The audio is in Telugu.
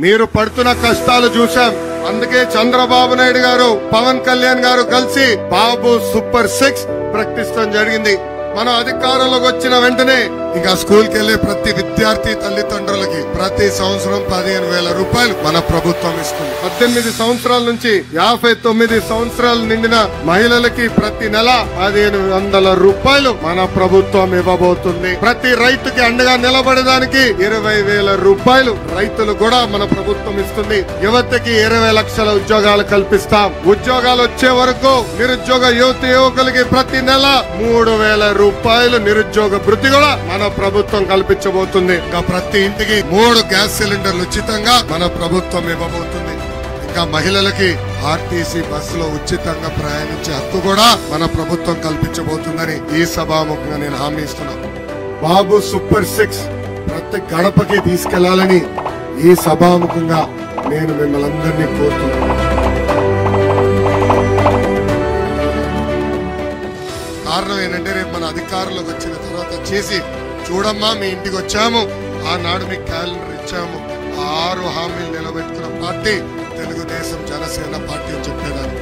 మీరు పడుతున్న కష్టాలు చూశాం. అందుకే చంద్రబాబు నాయుడు గారు, పవన్ కళ్యాణ్ గారు కలిసి బాబు సూపర్ 6 ప్రకటించడం జరిగింది. మనం అధికారంలోకి వచ్చిన వెంటనే ఇంకా స్కూల్కి వెళ్లే ప్రతి విద్యార్థి తల్లిదండ్రులకి ప్రతి సంవత్సరం 15,000 రూపాయలు మన ప్రభుత్వం ఇస్తుంది. 18 సంవత్సరాల నుంచి 59 సంవత్సరాలు నిండిన మహిళలకి ప్రతి నెల 1,500 రూపాయలు మన ప్రభుత్వం ఇవ్వబోతుంది. ప్రతి రైతుకి అండగా నిలబడడానికి 20,000 రూపాయలు రైతులు కూడా మన ప్రభుత్వం ఇస్తుంది. యువతకి 20 లక్షల ఉద్యోగాలు కల్పిస్తాం. ఉద్యోగాలు వచ్చే వరకు నిరుద్యోగ యువకులకి ప్రతి నెల 3,000 రూపాయలు నిరుద్యోగ భృతి కూడా మన ప్రభుత్వం కల్పించబోతుంది. ఇంకా ప్రతి ఇంటికి 3 గ్యాస్ సిలిండర్లు ఉచితంగా మన ప్రభుత్వం ఇవ్వబోతుంది. ఇంకా మహిళలకి ఆర్టీసీ బస్సులో ఉచితంగా ప్రయాణించే హక్కు కూడా మన ప్రభుత్వం కల్పించబోతుందని ఈ సభాముఖంగా నేను హామీ ఇస్తున్నాను. బాబు సూపర్ 6 ప్రతి గడపకి తీసుకెళ్లాలని ఈ సభాముఖంగా నేను మిమ్మల్ని అందరినీ కోరుతున్నాను. కారణం ఏంటంటే రేపు మన అధికారంలోకి వచ్చిన తర్వాత చేసి చూడమ్మా, మీ ఇంటికి వచ్చాము, ఆనాడు మీకు క్యాలెండర్ ఇచ్చాము, 6 హామీలు నిలబెట్టుకున్న పార్టీ తెలుగుదేశం జనసేన పార్టీ అని చెప్పేదాన్ని.